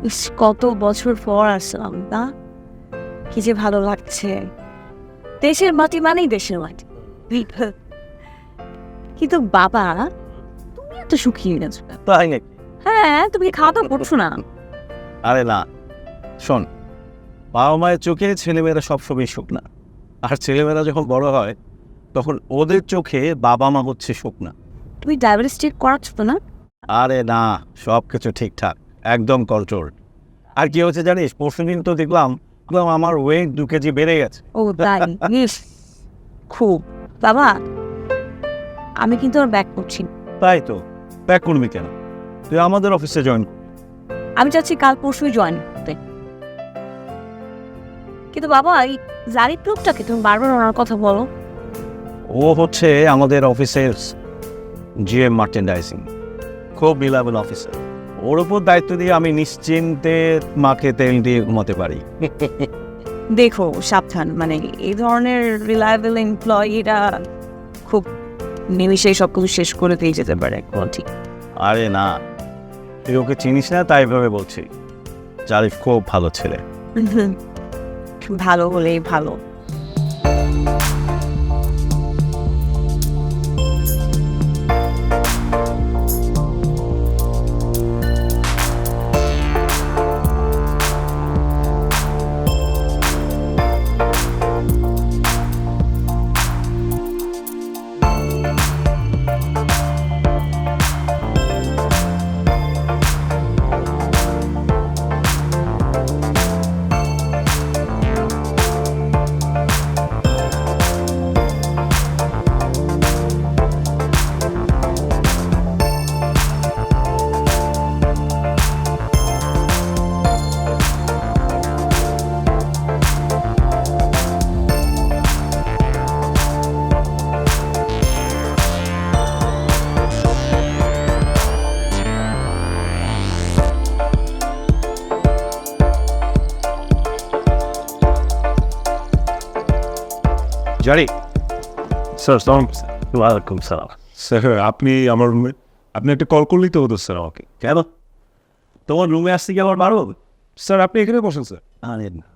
ইস, কত বছর পর আসলাম না, কি যে ভালো লাগছে। দেশের মাটি মানেই দেশের মাটি। কিন্তু বাবা, তুমি এত শুকিয়ে গেছো কেন? তাই নাকি? হ্যাঁ, তুমি কি খাওয়া দাওয়া করছো না? আরে না, শোন, বাবা মায়ের চোখে ছেলেমেয়েরা সবসময় শুকনা, আর ছেলেমেয়েরা যখন বড় হয় তখন ওদের চোখে বাবা মা হচ্ছে শুকনা। তুমি ডায়াবেটিস চেক করাচ্ছ তো না? আরে না, সব কিছু ঠিকঠাক, একদম কন্ট্রোল। আর কি হচ্ছে জানিস, পরশুদিন তো দেখলাম আমার ওয়েট 2 কেজি বেড়ে গেছে। ও তাই? ইস, খুব। বাবা, আমি কিন্তু আর ব্যাক করছি না। তাই তো, প্যাক করবি কেন? তুই আমাদের অফিসে জয়েন। আমি চাচ্ছি কাল পরশুই জয়েন করতে। কিন্তু বাবা, এই জারিফ লোকটাকে তুমি বারবার ওনার কথা বলো। ও হচ্ছে আমাদের অফিসের জিএম মার্চেন্ডাইজিং, খুব রিলায়েবল অফিসার। ওর উপর দায়িত্ব দিয়ে আমি নিশ্চিন্তে মাকে তেল দিয়ে ঘুমাতে পারি। দেখো সাবধান, মানে এই ধরনের রিলায়েবল এমপ্লয়িরা খুব নিমিষেই সব কিছু শেষ করে দিয়ে যেতে পারে। ঠিক। আরে না, তুই ওকে চিনিস না তাই ভাবে বলছি। জারিফ খুব ভালো ছেলে। ভালো হলেই ভালো। জারিফ স্যার সালাম। ওয়ালাইকুম সালাম। স্যার আপনি আমার রুমে, আপনি একটা কল করলেই তো হতো স্যার আমাকে। কেন তোমার রুমে আসতে কি আমার বারো? স্যার আপনি এখানে বসেন স্যার। আরে না,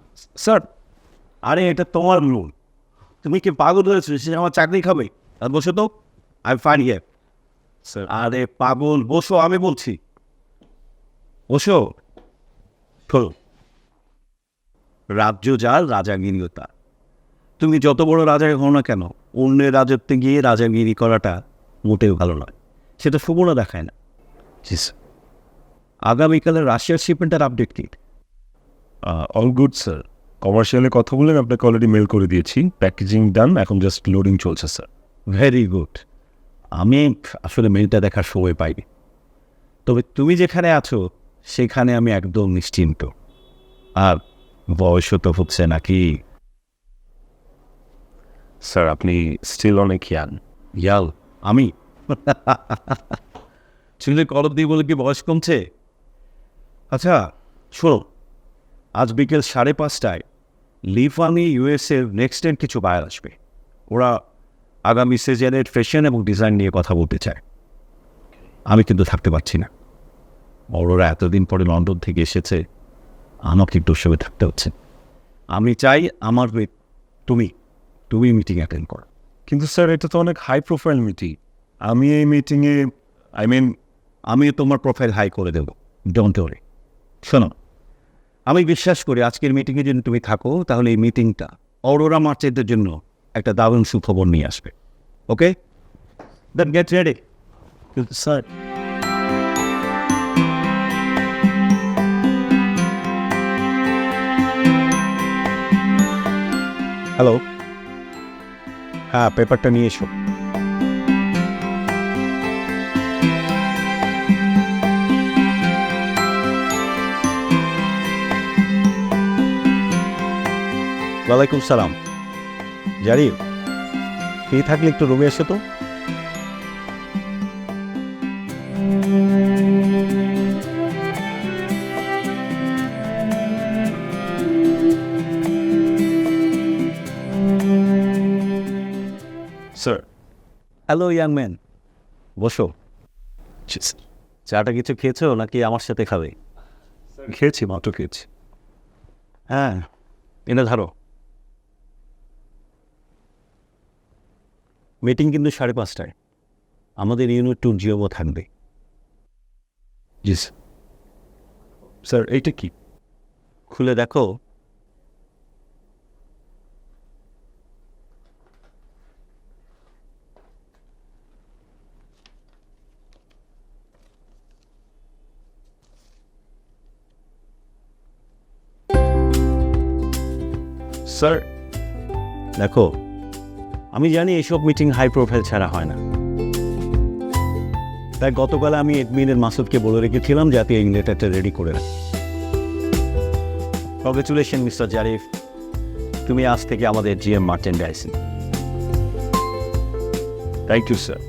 স্যার আরে এটা তোমার রুম, তুমি কি পাগল হয়েছো? সে আমার চাকরি খাবে? আর বসো তো, আই ফাইন হিয়ার। স্যার আরে পাগল, বসো, আমি বলছি বসো। শোনো, রাজ্য যার রাজাগিরিও তার। তুমি যত বড় রাজাই হও না কেন, অন্যের রাজত্বে গিয়ে রাজাগিরি করাটা মোটেও ভালো নয়, সেটা সুবর্ণ দেখায় না। জি স্যার। আগামীকালের রাশিয়ার শিপমেন্টের আপডেট কি? অল গুড স্যার, কমার্শিয়ালে কথা বললেন, আপনাকে অলরেডি মেল করে দিয়েছি, প্যাকেজিং ডান, এখন জাস্ট লোডিং চলছে স্যার। Very good. আমি আসলে মেলটা দেখার সময় পাইনি, তবে তুমি যেখানে আছো সেখানে আমি একদম নিশ্চিন্ত। আর বয়সও তো হচ্ছে নাকি? স্যার আপনি স্টিল অনেক ইয়াং। ইয়াল আমি? ছেলে কলব দিয়ে বলে কি বয়স কমছে? আচ্ছা শোনো, আজ বিকেল 5:30টায় লিফানি ইউএসএর নেক্সট এন্ড কিছু বায়ার আসবে। ওরা আগামী সিজনের ফ্যাশন এবং ডিজাইন নিয়ে কথা বলতে চায়। আমি কিন্তু থাকতে পারছি না, ওরা এতদিন পরে লন্ডন থেকে এসেছে, আমাকে একটু উৎসবে থাকতে হচ্ছে। আমি চাই আমার তুমি তুমি মিটিং অ্যাটেন্ড করো। কিন্তু স্যার এটা তো অনেক হাই প্রোফাইল মিটিং, আমি এই মিটিংয়ে আমি তোমার প্রোফাইল হাই করে দেবো, ডোন্ট ওয়ারি। শোনো, আমি বিশ্বাস করি আজকের মিটিংয়ে যদি তুমি থাকো তাহলে এই মিটিংটা অরোরা মার্চেন্টের জন্য একটা দারুণ সুখবর নিয়ে আসবে। ওকে, দেন গেট রেডি। স্যার হ্যালো, হ্যাঁ পেপারটা নিয়ে এসো। ওয়ালাইকুম সালাম। জারিফ, ফ্রি থাকলে একটু রুমে এসো তো। স্যার। হ্যালো ইয়াং ম্যান, বসো। চাটা কিছু খেয়েছো নাকি আমার সাথে খাবে? খেয়েছি, মাত্র খেয়েছি। হ্যাঁ, এনে ধরো। মিটিং কিন্তু 5:30 আমাদের ইউনিট টুর জিওমো থাকবে। জি স্যার। এইটা কি? খুলে দেখো। স্যার দেখো, আমি জানি এইসব মিটিং হাই প্রোফাইল ছাড়া হয় না, তাই গতকাল আমি এডমিনের মাসুদকে বলে রেখেছিলাম যাতে এই লেটারটা রেডি করে রাখ। কংগ্রেচুলেশন মিস্টার জারিফ, তুমি আজ থেকে আমাদের GM merchandising. Thank you sir.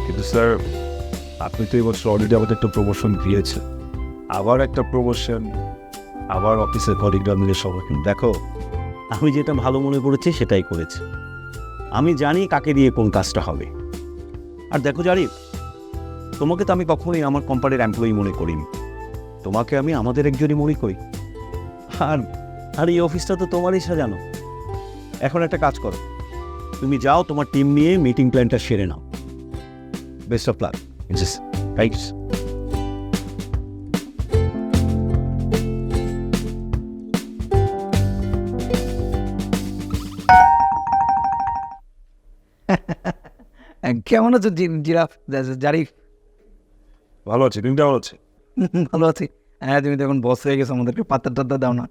কিন্তু স্যার, আপনি তো এবছর অলরেডি আমাদের একটা প্রমোশন দিয়েছেন, আবার একটা প্রমোশন, আবার অফিসের কলিগরা মিলে সবাই। দেখো, আমি যেটা ভালো মনে করেছি সেটাই করেছি। আমি জানি কাকে দিয়ে কোন কাজটা হবে। আর দেখো জারিফ, তোমাকে তো আমি কখনোই আমার কোম্পানির এমপ্লয়ি মনে করিনি, তোমাকে আমি আমাদের একজনই মনে করি। আর আর এই অফিসটা তো তোমারই সাজানো। এখন একটা কাজ করো, তুমি যাও তোমার টিম নিয়ে মিটিং প্ল্যানটা সেরে নাও। Best of luck. Thank you. কেমন আছো জিরাফ জারিফ? ভালো আছি, তুমি কেমন আছে? ভালো আছি। হ্যাঁ, তুমি তো এখন বস হয়ে গেছো, আমাদেরকে পাত্তা টাত্তা দাও না।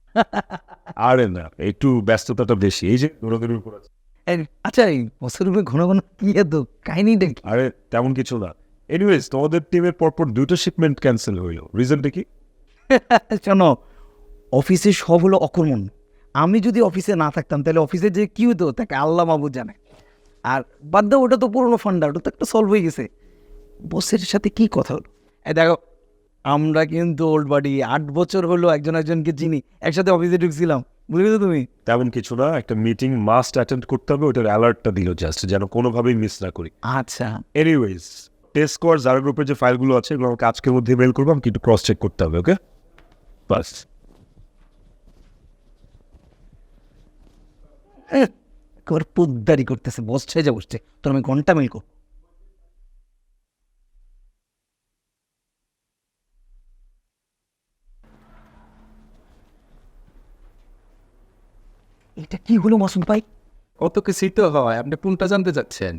আরে না, একটু ব্যস্ততাটা বেশি, এই যে দৌড়াদৌড়ির উপর আছে। আচ্ছা, এই বসের রূপে ঘন ঘন কি এত কাহিনীটা কি? আরে তেমন কিছু না। এনিওয়েজ, তোমাদের টিমের পরপর 2টা শিপমেন্ট ক্যান্সেল হইল, রিজনটা কি? শোনো, অফিসে সব হলো অকর্মণ। আমি যদি অফিসে না থাকতাম তাহলে অফিসে যে কি হতো তাকে আল্লাহ মাহবুব জানে। আর বাদ দাও, ওটা তো পুরোনো ফান্ডা, ওটা তো একটা সলভ হয়ে গেছে। বসের সাথে কি কথা হলো? দেখো, আমরা কিন্তু ওল্ড বাডি, 8 বছর হলো একজন একজনকে চিনি, একসাথে অফিসে ঢুকছিলাম, বুঝলে তো তুমি? তেমন কিছু না, একটা মিটিং মাস্ট অ্যাটেন্ড করতে হবে, ওটার অ্যালার্টটা দিল জাস্ট, যেন কোনোভাবেই মিস না করি। আচ্ছা, এনিওয়েজ, টেস্ট স্কোয়ার জারা গ্রুপের যে ফাইলগুলো আছে এগুলো আমাকে আজকের মধ্যে মেল করবো, আমাকে একটু ক্রস চেক করতে হবে। ওকে, বাস। একেবারে পুদ্দারি করতেছে, বস সেজে বসছে, তোর আমি ঘন্টা মেল করব। এটা কি হলো মাসুম ভাই? কত কিছুই তো হয়, আপনি কোনটা জানতে চাচ্ছেন?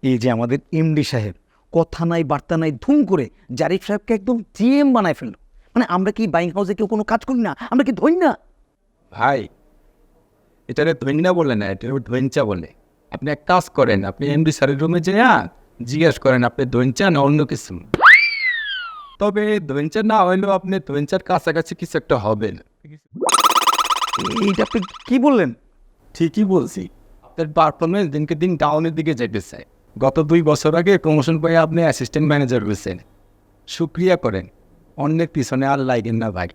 এই যে আমাদের এমডি সাহেব কথা নাই বার্তা নাই ধুম করে জারিফ সাহেবকে একদম জিএম বানায় ফেললো। মানে আমরা কি বাইং হাউসে কেউ কোনো কাজ করি না? আমরা কি ধরি না? ভাই, এটারে ধৈন্যা বলে না, এটা ধৈঞ্চা বলে। আপনি এক কাজ করেন, আপনি এমডি স্যারের রুমে যেয়ে জিজ্ঞেস করেন আপনি ধৈঞ্চা না অন্য কিছু। তবে ধৈঞ্চা না হইলেও আপনি ধৈঞ্চার কাছাকাছি কিছু একটা হবেন। এইটা আপনি কি বললেন? ঠিকই বলছি, আপনার পারফরমেন্স দিনকে দিন ডাউনের দিকে যাইতেছে। গত 2 বছর আগে প্রমোশন পেয়ে আপনি অ্যাসিস্ট্যান্ট ম্যানেজার হয়েছেন। শুক্রিয়া করেন, অন্যের পিছনে আর লাগেন না ভাই।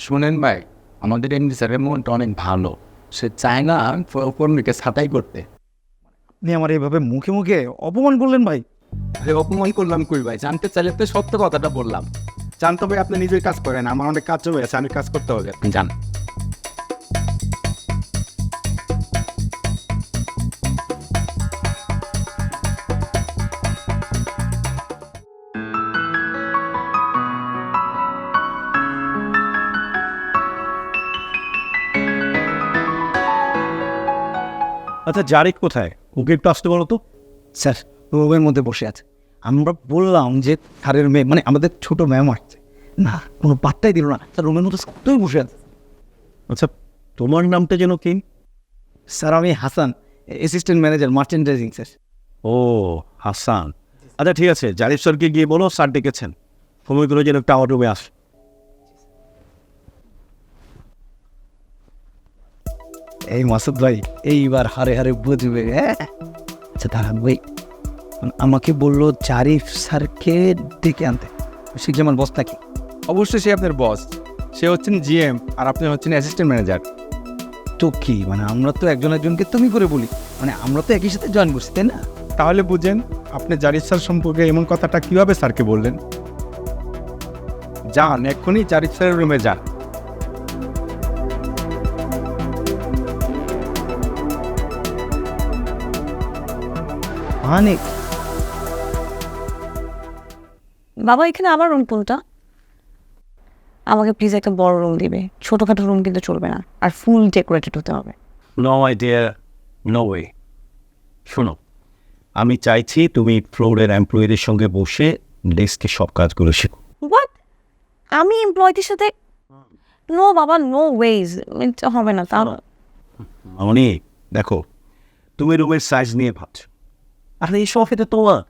শোনেন ভাই, আমাদের এমডি স্যারের মনটা অনেক ভালো, সে চায় না কর্মীকে ছাঁটাই করতে। আপনি আমার এইভাবে মুখে মুখে অপমান করলেন ভাই। আরে অপমান করলাম কই ভাই, জানতে চাইলে তো সত্য কথাটা বললাম। জানতে হবে আপনি নিজের কাজ করেন, আমার অনেক কাজ জমে আছে, আমি কাজ করতে হবে, আপনি জান। আচ্ছা, জারিফ কোথায়? ওকে একটু আসতে বলো তো। স্যার, রুমের মধ্যে বসে আছে। আমরা বললাম যে স্যারের মেয়ে, মানে আমাদের ছোট ম্যাম আসছে না, কোনো পাত্তাই দিল না। স্যার রুমের মধ্যে সত্যই বসে আছে। আচ্ছা, তোমার নামটা যেন কি? স্যার আমি Hasan, assistant manager merchandising sir. ও, হাসান। আচ্ছা ঠিক আছে, জারিফ স্যারকে গিয়ে বলো স্যার ডেকেছেন, সময় করে যেন একটা আমার রুমে আস। এই মাসুদ ভাই এইবার হারে হারে বুঝবে। হ্যাঁ, আচ্ছা দাঁড়ান ভাই, আমাকে বললো জারিফ স্যারকে ডেকে আনতে। সে কি আমার বস নাকি? অবশ্যই সে আপনার বস, সে হচ্ছেন জিএম আর আপনি হচ্ছেন অ্যাসিস্ট্যান্ট ম্যানেজার। তো কি মানে, আমরা তো একজন একজনকে তুমি করে বলি, মানে আমরা তো একই সাথে জয়েন করছি, তাই না? তাহলে বুঝেন, আপনি জারিফ স্যার সম্পর্কে এমন কথাটা কিভাবে স্যারকে বললেন? যান এক্ষুনি জারিফ স্যারের রুমে যান। মানে বাবা এখানে আমার রুম কোনটা? আমাকে প্লিজ একটা বড় রুম দিবে, ছোটখাটো রুম কিন্তু চলবে না, আর ফুল ডেকোরেটেড হতে হবে। No idea, no way. শোনো, আমি চাইছি তুমি ফ্লোরের এমপ্লয়ীদের সঙ্গে বসে ডেস্কে সব কাজগুলো শেখো। হোয়াট? আমি এমপ্লয়ীদের সাথে? নো বাবা, নো ওয়েজ, হবে না। তা মানে দেখো, তুমি রুমের সাইজ নিয়ে ভাবছো, আর এই সব এটা তোমার।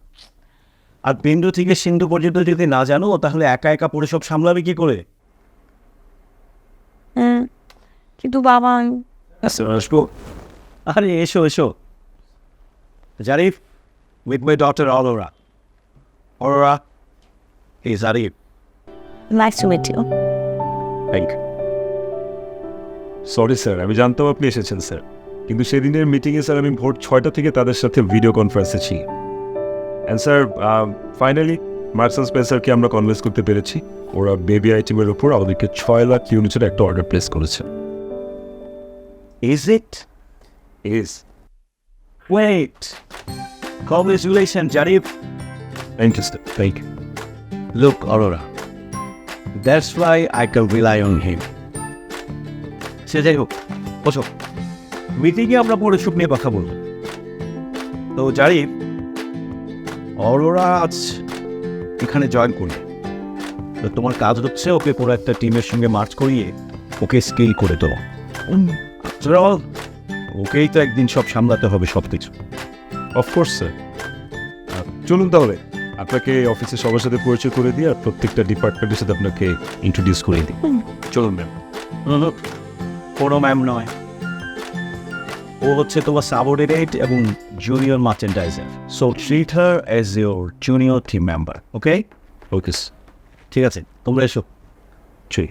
আর বিন্দু থেকে সিন্ধু পর্যন্ত যদি না জানো, তাহলে একা একা পড়ে সব সামলাবে কি করে? কিন্তু বাবা আসবো। আরে এসো এসো। Zarif, with my daughter Aurora. Aurora, এই Zarif. Nice to meet you. Thank you. Sorry sir, আমি জানতাম আপনি এসেছেন স্যার, কিন্তু সেদিনের মিটিংয়ে স্যার আমি ভোর 6টা থেকে তাদের সাথে ভিডিও কনফারেন্সে ছিলাম। And sir finally Marks and স্পেন্সারকে আমরা কনভিন্স করতে পেরেছি। ওরা বেবি আইটেমের উপর আমাদেরকে 6 লাখ ইউনিটের একটা অর্ডার প্লেস করেছে। Is it? ইস, Wait. Congratulations, Jarif. Thank you sir, thank you. Look, Aurora. That's why I can rely on him. সে যাই হোক, বসো। মিটিংয়ে আমরা পরে সব নিয়ে কথা বলবো। তো জারিফ, অরোরা আজ এখানে জয়েন করবে। তো তোমার কাজ হচ্ছে ওকে পুরো একটা টিমের সঙ্গে মার্চ করিয়ে ওকে স্কিল করে তোলো। After all, ওকেই তো একদিন সব সামলাতে হবে সব কিছু। Of course sir. চলুন তাহলে আপনাকে অফিসে সবার সাথে পরিচয় করে দিই, আর প্রত্যেকটা ডিপার্টমেন্টের সাথে আপনাকে ইন্ট্রোডিউস করে দিই। চলুন ম্যাম। কোনো ম্যাম নয়, ও হচ্ছে তোমার সাবঅর্ডিনেট এবং junior merchandiser. So treat her as your junior team member, okay? Okay ঠিক আছে, তোমরা এসো। স্যার।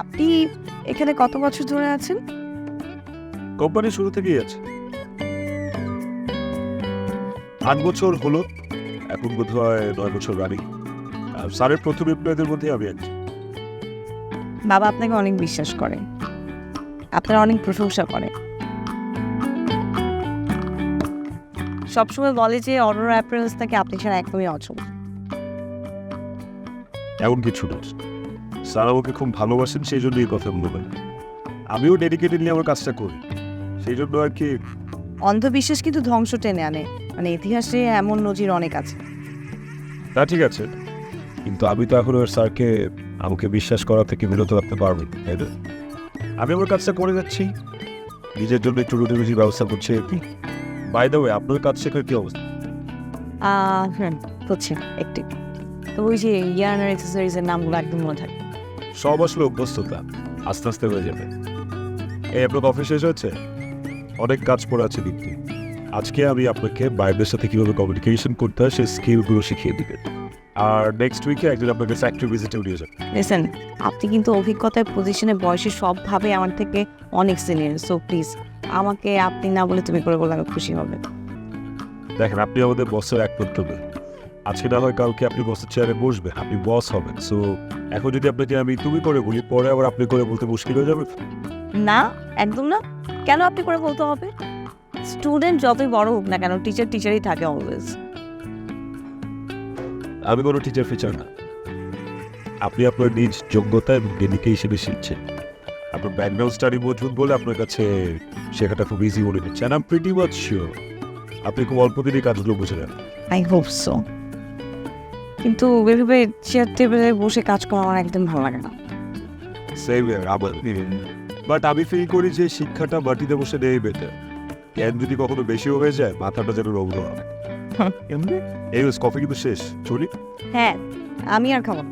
আপনি এখানে কত বছর ধরে আছেন? কোম্পানি শুরু থেকেই আছে, 8 বছর হলো, এখন বোধ হয় 9 বছর রানিং। আর স্যারের প্রথম এমপ্লয়ীদের মধ্যে আমি একজন। বাবা আপনাকে অনেক বিশ্বাস করে, আপনার অনেক প্রশংসা করে। সবসময় বলে যে অরোরা অ্যাপারেলস থেকে আপনি ছাড়া একদমই অচল। এমন কিছু না, স্যার আমাকে খুব ভালোবাসেন, সেই জন্য এই কথা বলবেন। আমিও ডেডিকেটেডলি আমার কাজটা করি, সেই জন্য আর কি। অন্ধবিশ্বাস কিন্তু ধ্বংস টেনে আনে, মানে ইতিহাসে এমন নজির অনেক আছে। তা ঠিক আছে, কিন্তু আমি তো এখন স্যারকে আমাকে বিশ্বাস করা থেকে বিরত রাখতে পারবো, তাই না? আমি আমার কাজটা করে যাচ্ছি, নিজের জন্য একটু রুটি রুটির ব্যবস্থা করছি আর কি। বাই দ্য ওয়ে, আপনার কাজ শেখার কি অবস্থা? হচ্ছে একটু। তো ওই যে ইয়ার্নার এক্সারসাইজের নামগুলো একদম মনে থাকে। সব আসলে অভ্যস্ততা, আস্তে আস্তে হয়ে যাবে। এই আপনার অফিস শেষ হয়েছে, অনেক কাজ পড়ে আছে দিকটি। আজকে আমি আপনাকে বাইরের সাথে কীভাবে কমিউনিকেশন করতে হয় সেই স্কিলগুলো শিখিয়ে দিবেন। আর নেক্সট উইকে একদিন আপনাকে ফ্যাক্টরি ভিজিটেও নিয়ে যাবে। লিসেন, আপনি কিন্তু অভিজ্ঞতায়, পজিশনে, বয়সে সবভাবে আমার থেকে অনেক সিনিয়র, সো প্লিজ আমাকে আপনি না বলে তুমি করে বললে আমি খুশি হবে। দেখেন, আপনি আমাদের বসের একমাত্র মেয়ে। আজকে না হয় কালকে আপনি বসের চেয়ারে বসবেন, আপনি বস হবেন। সো এখন যদি আপনাকে আমি তুমি করে বলি, পরে আবার আপনি করে বলতে মুশকিল হয়ে যাবে। না, একদম না। কেন আপনি করে বলতে হবে? স্টুডেন্ট যতই বড় হোক না কেন, টিচার টিচারই থাকে অলওয়েজ। আমি কোনো টিচার ফিচার না। আপনি আপনার নিজ যোগ্যতা এবং জ্ঞানীকে হিসেবে শিখছেন। আপনার ব্যাকগ্রাউন্ড স্টাডি মজবুত বলে আপনার কাছে শেখাটা খুব ইজি মনে হচ্ছে। And I am pretty much sure আপনি খুব অল্প দিনই কাজগুলো বুঝে যান। I hope so. কিন্তু এভাবে চেয়ার টেবিলে বসে কাজ করা আমার একদম ভালো লাগে না। সেম আবার বাট আমি ফিল করি যে শিক্ষাটা মাটিতে বসে নেই বেটার। জ্ঞান যদি কখনো বেশিও হয়ে যায়, মাথাটা যেন রোগ হয়। এমনি এই কফি কিন্তু শেষ, চলি। হ্যাঁ, আমি আর খাবো না।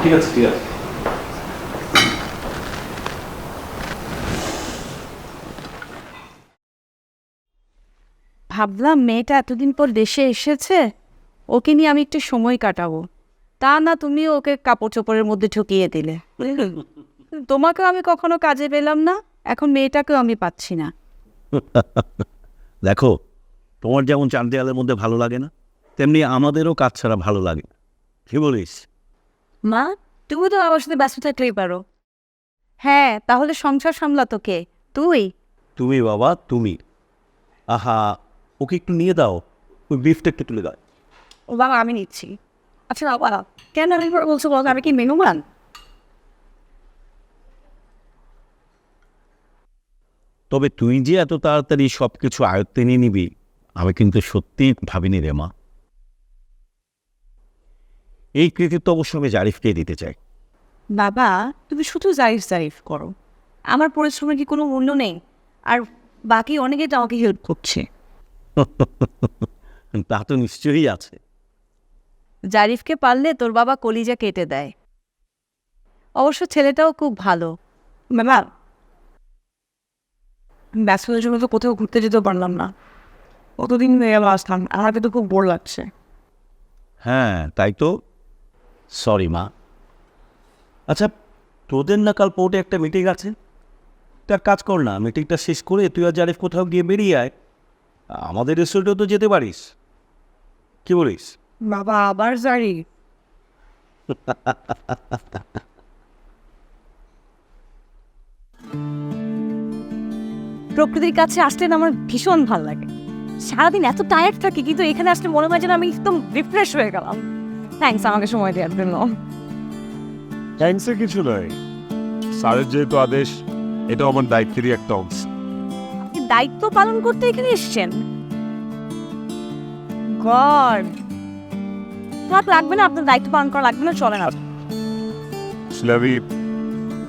ঠিক আছে, ঠিক আছে। ভাবলাম মেয়েটা এতদিন পর দেশে এসেছে, ওকে নিয়ে আমি একটু সময় কাটাবো। তা না, তুমি ওকে কাপড় চোপড়ের মধ্যে ঢুকিয়ে দিলে। তোমাকেও আমি কখনো কাজে পেলাম না, এখন মেয়েটাকেও আমি পাচ্ছি না। দেখো, তোমার যেমন চার দেয়ালের মধ্যে ভালো লাগে না, তেমনি আমাদেরও কাজ ছাড়া ভালো লাগে না। কি বলিস? মা, তুমি তো আমার সাথে ব্যস্ত থাকলেই পারো। হ্যাঁ, তাহলে সংসার সামলাতো কে? তুই? তুমি বাবা, তুমি। আহা, ওকে একটু নিয়ে দাও, ওই বিফটা একটু তুলে দাও। ও বাবা, আমি নিচ্ছি। আচ্ছা বাবা, কেন আমি বলছো বলো, আমি কি মেনুমান? তবে তুই যে এত তাড়াতাড়ি সব কিছু আয়ত্তে নিয়ে নিবি, আমি কিন্তু সত্যিই ভাবিনি রে মা। এই কৃতিত্ব অবশ্য আমি জারিফকে দিতে চাই। বাবা, তুমি শুধু জারিফ জারিফ করো, আমার পরিশ্রমের কি কোনো মূল্য নেই? আর বাকি অনেকে তো আমাকে হেল্প করছে। তা তো নিশ্চয়ই আছে। জারিফকে পারলে তোর বাবা কলিজা কেটে দেয়। অবশ্য ছেলেটাও খুব ভালো। বাবা, ব্যস্ততার জন্য তো কোথাও ঘুরতে যেতে পারলাম না, কতদিন হয়ে গেল আসলাম, আমার কিন্তু খুব বোর লাগছে। হ্যাঁ, তাই তো। সরি মা। আচ্ছা, তোদের না কাল পোর্টে একটা মিটিং আছে, তুই এক কাজ কর না, মিটিংটা শেষ করে তুই আর জারিফ কোথাও গিয়ে বেরিয়ে আয়, আমাদের রেস্টুরেন্টেও তো যেতে পারিস। কি বলিস? বাবা, আবার জারিফ? প্রকৃতির কাছে আসলে না আমার ভীষণ ভালো লাগে। সারাদিন এত টায়ার্ড থাকি, কিন্তু এখানে আসলে মনে হয় যেন আমি একদম রিফ্রেশ হয়ে গেলাম। থ্যাঙ্কস আমাকে সময় দেওয়ার জন্য। থ্যাঙ্কসের কিছু নয়, স্যারের যেহেতু আদেশ, এটা আমার দায়িত্বেরই একটা অংশ। আপনি দায়িত্ব পালন করতে এখানে এসেছেন? গড, তোমার লাগবে না, আপনার দায়িত্ব পালন করা লাগবে না, চলে না। আসলে আমি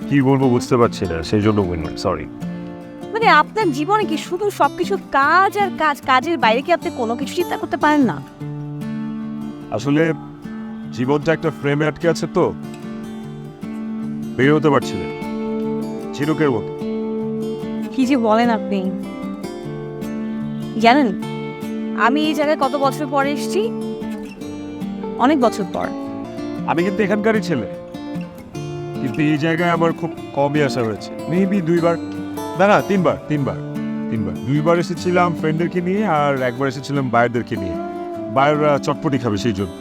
কি বলবো বুঝতে পারছি না, সেই জন্য বললাম সরি। মানে আপনার জীবনে কি শুধু সবকিছু কাজ আর কাজ, কাজের বাইরে কি আপনি কোনো কিছু চিন্তা করতে পারেন না? আসলে জীবনটা একটা ফ্রেমে আটকে আছে, তো বের হতে পারছি না, ঝিনুকের মতো। কি যে বলেন আপনি! জানেন আমি এই জায়গায় কত বছর পরে এসেছি? অনেক বছর পর। আমি কিন্তু এখানকারই ছেলে, কিন্তু এই জায়গায় আমার খুব কমই আসা হয়েছে। মেবি দুইবার, না তিনবার। দুইবার এসেছিলাম ফ্রেন্ডদেরকে নিয়ে, আর একবার এসেছিলাম বায়ারদেরকে নিয়ে। বায়াররা চটপটি খাবে সেই জন্য।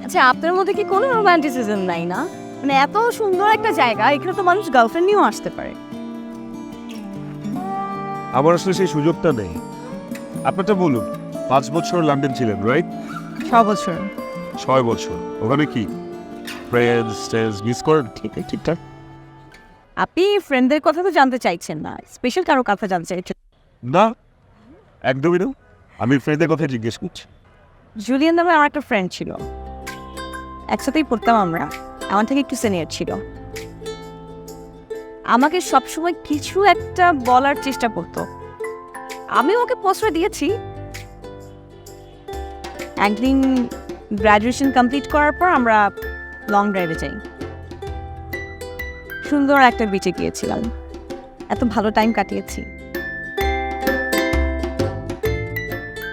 আচ্ছা, আপনার মধ্যে কি কোনো রোমান্টিসিজম নাই না? মানে এত সুন্দর একটা জায়গা, এখানে তো মানুষ গার্লফ্রেন্ড নিয়েও আসতে পারে। আমার আসলে সেই সুযোগটা নেই। আপনারটা বলুন, 5 বছর লন্ডন ছিলেন, রাইট? 6 বছর। 6 বছর ওখানে কি ফ্রেন্ডস মিস করেন? ঠিকঠাক। আপনি ফ্রেন্ডদের কথা তো জানতে চাইছেন না, স্পেশাল কারো কথা জানতে চাইছেন? না, একদমই না, আমি ফ্রেন্ডদের কথা জিজ্ঞেস করছি। জুলিয়ান নামে আমার একটা ফ্রেন্ড ছিল, একসাথেই পড়তাম আমরা, আমার থেকে একটু সিনিয়র ছিল। আমাকে সবসময় কিছু একটা বলার চেষ্টা করতো, আমি ওকে প্রশ্রয় দিয়েছি। একদিন গ্র্যাজুয়েশন কমপ্লিট করার পর আমরা লং ড্রাইভে যাই, সুন্দর একটা বিচে গিয়েছিলাম, এত ভালো টাইম কাটিয়েছি।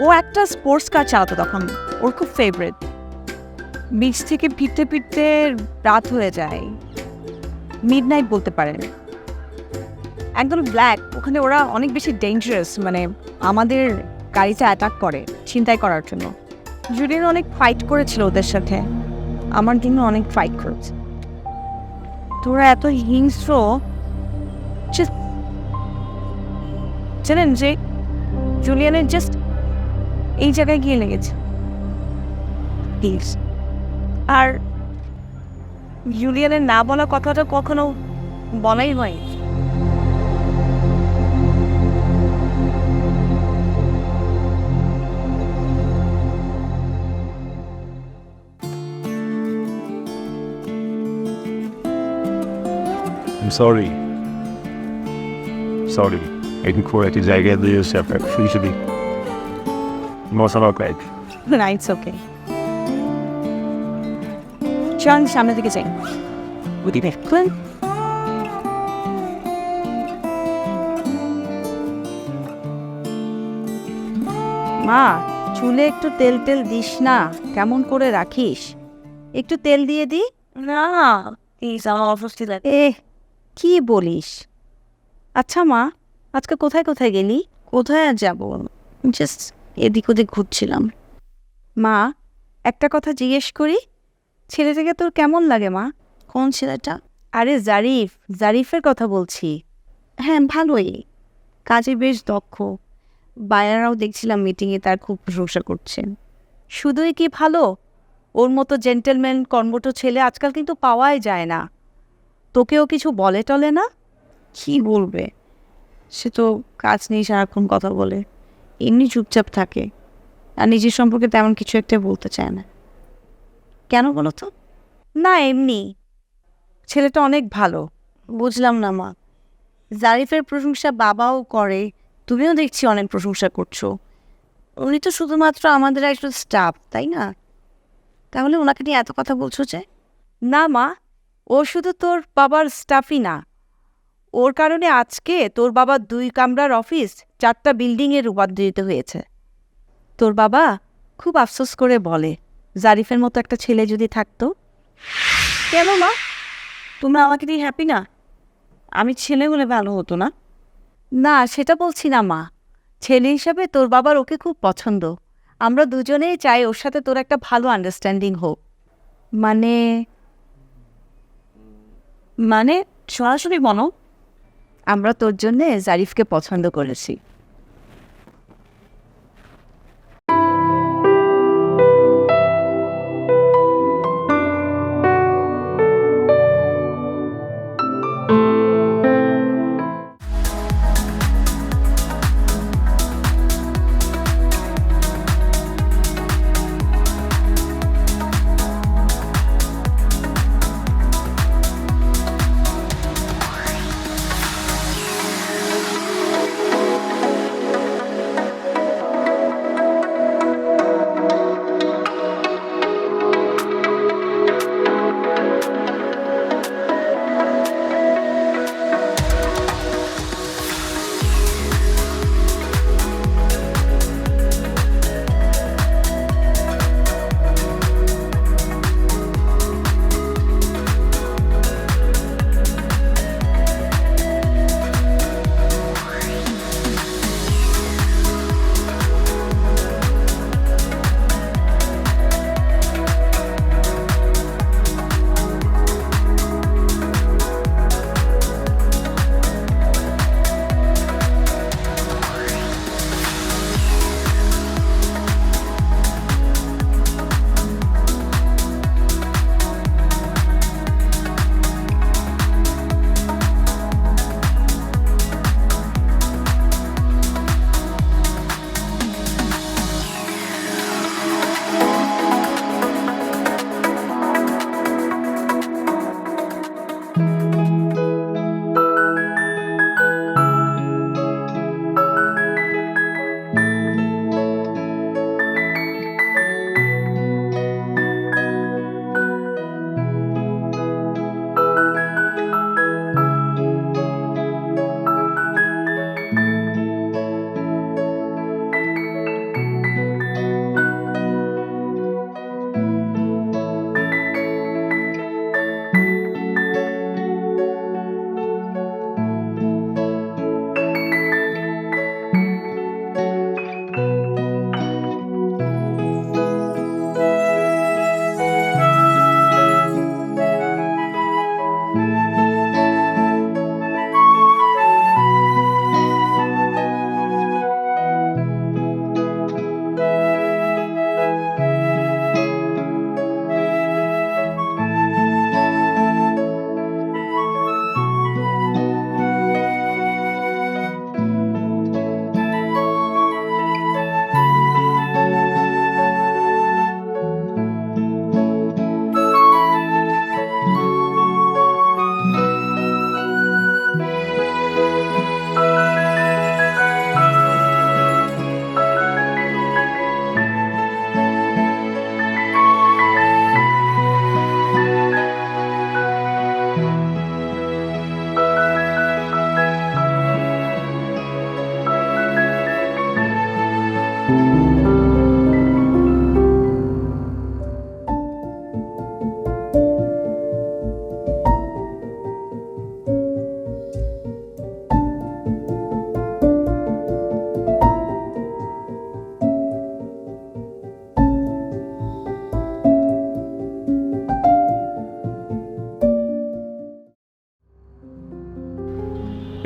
ও একটা স্পোর্টস কার চালাতো তখন, ওর খুব ফেভারিট। বিচ থেকে ফিরতে ফিরতে রাত হয়ে যায়, মিড নাইট বলতে পারেন, একদম ব্ল্যাক। ওখানে ওরা অনেক বেশি ডেঞ্জারাস, মানে আমাদের গাড়িতে অ্যাটাক করে ছিনতাই করার জন্য। জুলিয়ান অনেক ফাইট করেছিল ওদের সাথে, আমার জন্য অনেক ফাইট করেছে। তোরা এত হিংস্র, Just জানেন যে জুলিয়ানের জাস্ট এই জায়গায় গিয়ে লেগেছে। প্লিজ। আর জুলিয়ানের না বলা কথাটা কখনো বলাই হয়। I'm sorry. Sorry. একটু করে একটি জায়গায় দিয়ে এসে আপনার ফিউচারি মশলা প্যাক। না, ইটস ওকে। চল সামনের দিকে যাই। দেখুন মা, চুলে একটু তেল তেল দিস না, কেমন করে রাখিস? একটু তেল দিয়ে দি। না প্লিজ, আমার অস্বস্তি লাগে। এ কি বলিস? আচ্ছা মা, আজকে কোথায় কোথায় গেলি? কোথায় আর যাবো, জাস্ট এদিক ওদিক ঘুরছিলাম। মা, একটা কথা জিজ্ঞেস করি, ছেলেটাকে তোর কেমন লাগে মা? কোন ছেলেটা? আরে জারিফ, জারিফের কথা বলছি। হ্যাঁ ভালোই, কাজে বেশ দক্ষ। বায়ারাও দেখছিলাম মিটিংয়ে তার খুব প্রশংসা করছেন। শুধুই কি ভালো, ওর মতো জেন্টেলম্যান কর্মঠ ছেলে আজকাল কিন্তু পাওয়াই যায় না। তোকেও কিছু বলে টলে না? কি বলবে, সে তো কাজ নিয়ে সারাক্ষণ কথা বলে, এমনি চুপচাপ থাকে, আর নিজের সম্পর্কে তেমন কিছু একটা বলতে চায় না। কেন বলো তো? না এমনি, ছেলেটা অনেক ভালো। বুঝলাম না মা, জারিফের প্রশংসা বাবাও করে, তুমিও দেখছি অনেক প্রশংসা করছো। উনি তো শুধুমাত্র আমাদের একজন স্টাফ, তাই না? তাহলে ওনাকে নিয়ে এত কথা বলছো যে? না মা, ও শুধু তোর বাবার স্টাফই না, ওর কারণে আজকে তোর বাবার 2 কামরার অফিস 4টা বিল্ডিংয়ে রূপান্তরিত হয়েছে। তোর বাবা খুব আফসোস করে বলে, জারিফের মতো একটা ছেলে যদি থাকতো। কেন মা, তুমি আমাকে দিয়ে হ্যাপি না? আমি ছেলে হলে ভালো হতো না? না সেটা বলছি না মা, ছেলে হিসাবে তোর বাবার ওকে খুব পছন্দ। আমরা দুজনেই চাই ওর সাথে তোর একটা ভালো আন্ডারস্ট্যান্ডিং হোক। মানে মানে সরাসরি বলো। আমরা তোর জন্যে জারিফকে পছন্দ করেছি।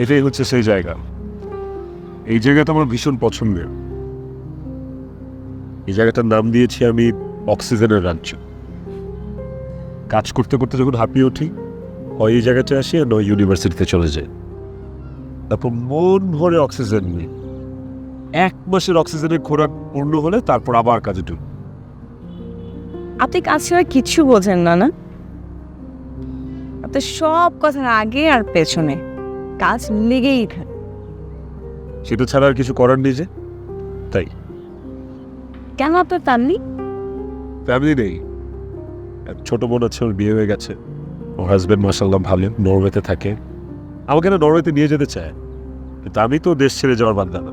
এটাই হচ্ছে সেই জায়গা। এই জায়গাটা আমার ভীষণ পছন্দের। এই জায়গাটার নাম দিয়েছি আমি অক্সিজেনের রাজ্য। কাজ করতে করতে যখন হাঁপিয়ে উঠি, হয় এই জায়গাটা আসি আর নয় ইউনিভার্সিটিতে চলে যাই। তারপর মন ভরে অক্সিজেন নিই। 1 মাসের অক্সিজেনের খোরাক পূর্ণ হলে তারপর আবার কাজে ঢুকি। আপনি কাজ ছাড়া কিচ্ছু বোঝেন না, না? আপনার সব কথার আগে আর পেছনে কাজ লেগেই থাকে। সেটা ছাড়া আর কিছু করার নেই যে, তাই। কেন আপনার তার নেই? ফ্যামিলি নেই। এক ছোট বোন আছে, ওর বিয়ে হয়ে গেছে। ওর হাজব্যান্ড মাশাআল্লাহ ভালো, নরওয়েতে থাকে। আমাকে না নরওয়েতে নিয়ে যেতে চায়, কিন্তু আমি তো দেশ ছেড়ে যাওয়ার বান্দা না।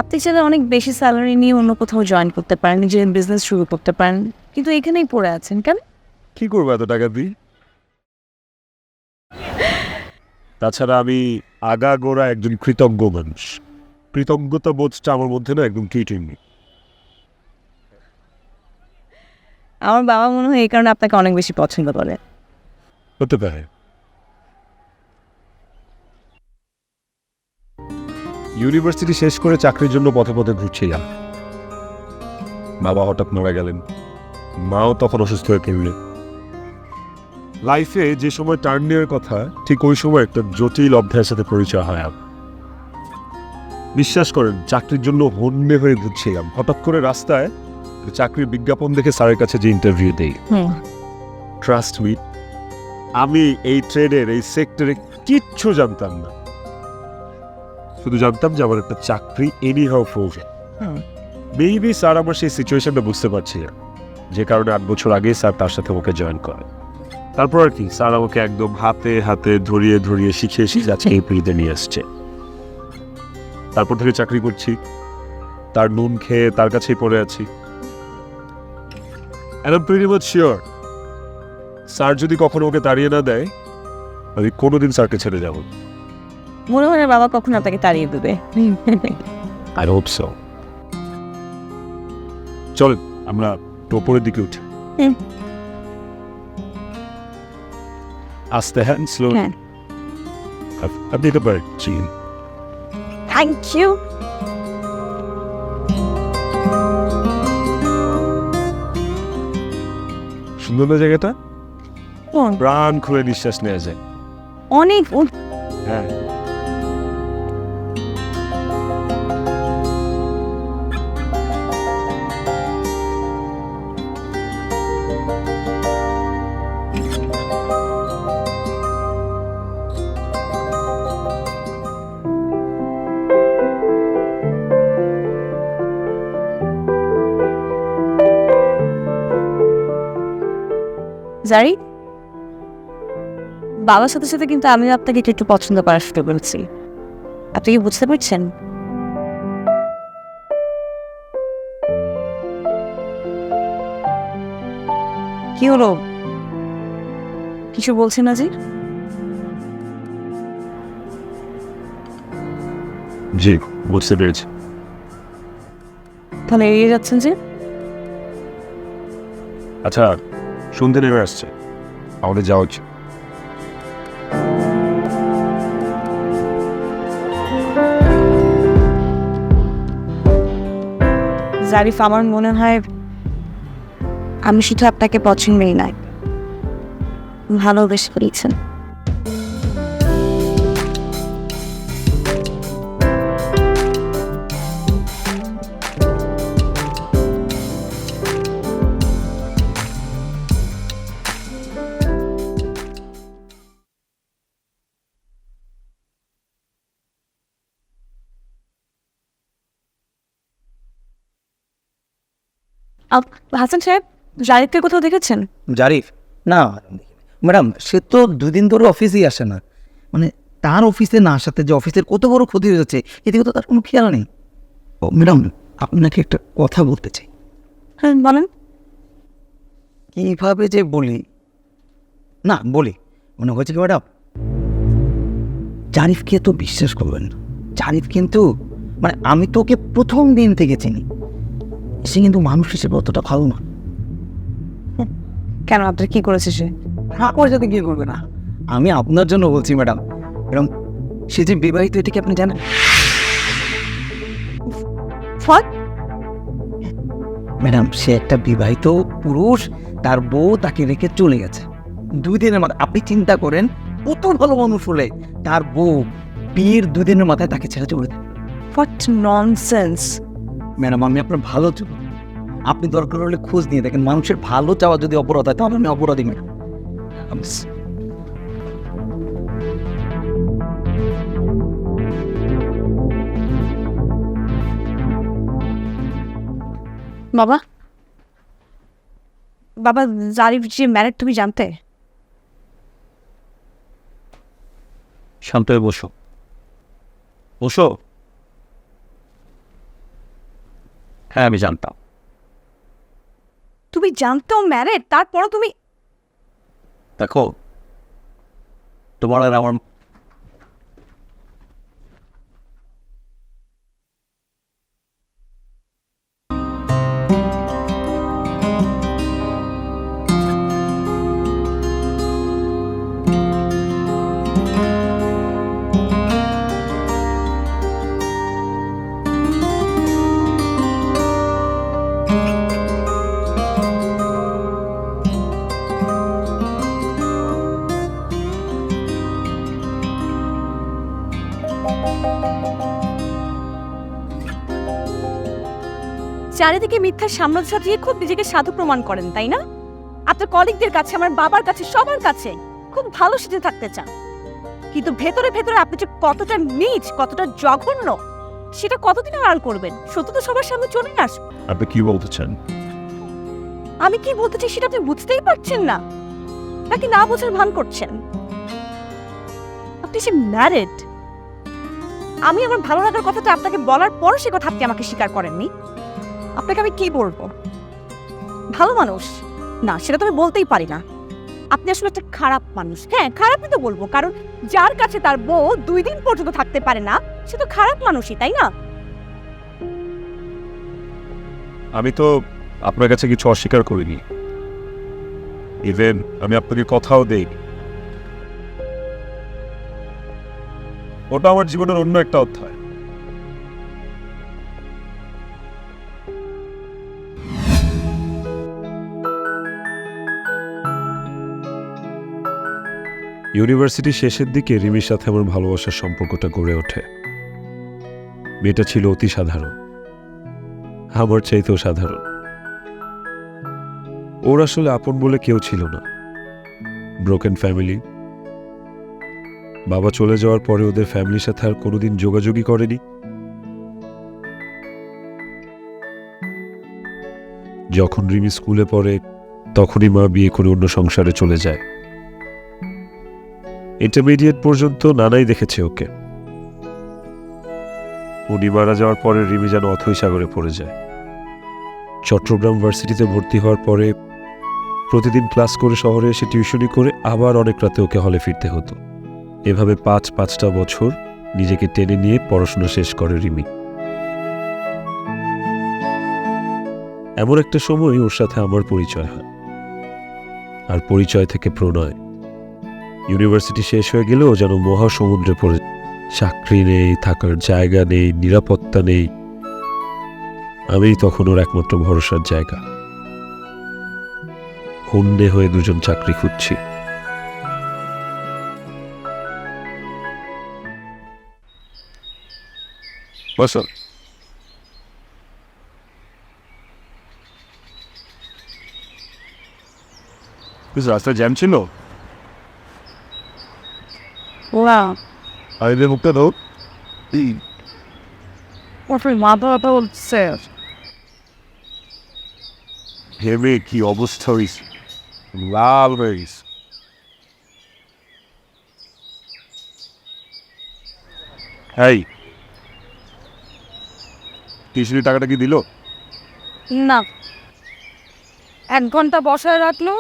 আপনি চাইলে অনেক বেশি স্যালারি নিয়ে অন্য কোথাও জয়েন করতে পারেন, নিজের বিজনেস শুরু করতে পারেন, কিন্তু এখানেই পড়ে আছেন কেন? কি করবো এত টাকা দিই? তাছাড়া আমি আগাগোড়া একজন কৃতজ্ঞ মানুষ। কৃতজ্ঞতা বোধটা আমার মধ্যে না একদম কিটিং নেই। আমার বাবা মনে হয় এই কারণে আপনাকে অনেক বেশি পছন্দ করে। হতে পারে। ইউনিভার্সিটি শেষ করে চাকরির জন্য পথে পথে ঘুরছিলাম। বাবা হঠাৎ মারা গেলেন, মাও তখন অসুস্থ হয়ে পড়লেন। লাইফে যে সময় টার্ন নেওয়ার কথা, ঠিক ওই সময় একটা জটিল অধ্যায়ের সাথে পরিচয় হয় আমার। বিশ্বাস করেন, চাকরির জন্য হন্যে হয়ে ঘুরছিলাম। হঠাৎ করে রাস্তায় চাকরির বিজ্ঞাপন দেখে স্যারের কাছে যে ইন্টারভিউ দেই, ট্রাস্ট মি, আমি এই ট্রেডের এই সেক্টরে কিচ্ছু জানতাম না। শুধু জানতাম যে আমার একটা চাকরি এনি হাউ প্রয়োজন। মেবি স্যার আমার সেই সিচুয়েশনটা বুঝতে পারছি না, যে কারণে 8 বছর আগে স্যার তার সাথে ওকে জয়েন করে। তারপর আর কি, স্যার আমাকে একদম হাতে হাতে ধরিয়ে ধরিয়ে শিখিয়ে শিখিয়ে আজকে এই পিড়িতে নিয়ে আসছে। তারপর থেকে চাকরি করছি, তার নুন খেয়ে তার কাছেই পড়ে আছি। And I'm pretty much sure, sir যদি কখনো ওকে তাড়িয়ে না দেয়, আমি কোনোদিন স্যারকে ছেড়ে যাব। মনে হয় না বাবা কখন আপনাকে তাড়িয়ে দেবে। I hope so. চল আমরা ওপরের দিকে উঠি। আস্তে, হ্যাঁ, স্লো। হ্যাঁ। আপনি এটা পারেন। Thank you. সুন্দর না জায়গাটা? কোন? প্রাণ খুলে নিঃশ্বাস নেওয়া যায়। অনেক হ্যাঁ। জারি, বাবার সাথে সাথে কিন্তু আমিও আপনাকে একটু পছন্দ করা শুরু করেছি। আপনি কি বুঝতে পারছেন? কি হলো, কিছু বলছেন না? জি, বুঝতে পেরেছি। তাহলে এড়িয়ে যাচ্ছেন যে? আচ্ছা, সন্ধে নেমে আসছে, আমাদের যাওয়া উচিত। জারিফ, আমার মনে হয় আমি শুধু আপনাকে পছন্দই নাই, ভালোবেসে ফেলেছেন। হাসান সাহেব, জারিফকে কোথাও দেখেছেন? জারিফ? না ম্যাডাম, সে তো 2 দিন ধরে অফিসেই আসে না। মানে তার অফিসে না আসাতে যে অফিসের কত বড় ক্ষতি হয়ে যাচ্ছে, এদিকে তো তার কোনো খেয়াল নেই। ও ম্যাডাম, আপনাকে একটা কথা বলতে চাই। হ্যাঁ, বলেন। কীভাবে যে বলি, না বলি, মানে হয়েছে কি ম্যাডাম, জারিফকে তো বিশ্বাস করবেন না। জারিফ কিন্তু, মানে আমি তো ওকে প্রথম দিন থেকে চিনি, সে কিন্তু মানুষ হিসেবে অতটা ভালো না। কেন, আপনার কি করেছে সে? আমার সাথে কি করবে না? আমি আপনার জন্য বলছি ম্যাডাম, ম্যাডাম সে যে বিবাহিত এটা কি আপনি জানেন? হোয়াট? ম্যাডাম সে একটা বিবাহিত পুরুষ, তার বউ তাকে রেখে চলে গেছে 2 দিনের মাথায়। আপনি চিন্তা করেন কত ভালো মানুষ হলে তার বউ বিয়ের 2 দিনের মাথায় তাকে ছেড়ে চলে যায়। What nonsense! ম্যাডাম আমি আপনার ভালো চাই, আপনি দরকার হলে খোঁজ নিয়ে দেখেন, মানুষের ভালো চাওয়া যদি অপরাধ হয় তাহলে আমি অপরাধী ম্যাডাম। বাবা, বাবা, জারিফ যে ম্যারেড তুমি জানতে? শান্ত হয়ে বসো, বসো। হ্যাঁ আমি জানতাম। তুমি জানতেও ম্যারেড, তারপরও তুমি... দেখো তোমার আর আমার চারিদিকে মিথ্যার সাম্রাজ্য সাজিয়ে খুব নিজেকে সাধু প্রমাণ করেন, তাই না? আপনার কলিগদের কাছে, আমার বাবার কাছে, সবার কাছে খুব ভালো সেজে থাকতে চান, কিন্তু ভেতরে ভেতরে আপনি যে কতটা নীচ, কতটা জঘন্য, সেটা কতদিন আড়াল করবেন? সত্য তো সবার সামনে চলে আসবে। আপনি কি বলতে চান? আমি কি বলতে চাই সেটা আপনি বুঝতেই পারছেন না, নাকি না বোঝার ভান করছেন? আপনি যে ম্যারেড, আমি আমার ভালো লাগার কথাটা আপনাকে বলার পর সে কথা আপনি আমাকে স্বীকার করেননি। আপনাকে আমি কি বলবো? ভালো মানুষ না, সেটা তো আমি বলতেই পারি না। আপনি আসলে একটা খারাপ মানুষ। হ্যাঁ, খারাপই তো বলবো, কারণ যার কাছে তার বউ 2 দিন পর্যন্ত থাকতে পারে না, সে তো খারাপ মানুষই, তাই না? আমি তো আপনার কাছে কিছু অস্বীকার করিনি, ইভেন আমি আপনাকে কথাও দেই। ওটা আমার জীবনের অন্য একটা অধ্যায়। ইউনিভার্সিটি শেষের দিকে রিমির সাথে আমার ভালোবাসার সম্পর্কটা গড়ে ওঠে। মেয়েটা ছিল অতি সাধারণ, আমার চাইতেও সাধারণ। ওর আসলে আপন বলে কেউ ছিল না, ব্রোকেন ফ্যামিলি। বাবা চলে যাওয়ার পরে ওদের ফ্যামিলির সাথে আর কোনোদিন যোগাযোগই করেনি। যখন রিমি স্কুলে পড়ে তখনই মা বিয়ে করে অন্য সংসারে চলে যায়। ইন্টারমিডিয়েট পর্যন্ত নানাই দেখেছে ওকে। উনি মারা যাওয়ার পরে রিমি যেন অথৈ সাগরে পড়ে যায়। চট্টগ্রাম ভার্সিটিতে ভর্তি হওয়ার পরে প্রতিদিন ক্লাস করে শহরে এসে টিউশনি করে আবার অনেক রাতে ওকে হলে ফিরতে হতো। এভাবে 5-5টা বছর নিজেকে টেনে নিয়ে পড়াশোনা শেষ করে রিমি। এমন একটা সময় ওর সাথে আমার পরিচয় হয়, আর পরিচয় থেকে প্রণয়। ইউনিভার্সিটি শেষ হয়ে গেলেও যেন মহাসমুদ্রে পড়ে। চাকরি নেই, থাকার জায়গা নেই, নিরাপত্তা নেই। আমি তখন ওর একমাত্র ভরসার জায়গা। হন্যে হয়ে দুজন চাকরি খুঁজছি। বসো। রাস্তায় জ্যাম ছিল। আরে মুখটা দাও। হেমে কি অবস্থা হয়েছে, লাল হয়ে গেছে। এই টিউশনি টাকাটা কি দিল? না, 1 ঘন্টা বসায় রাখলো,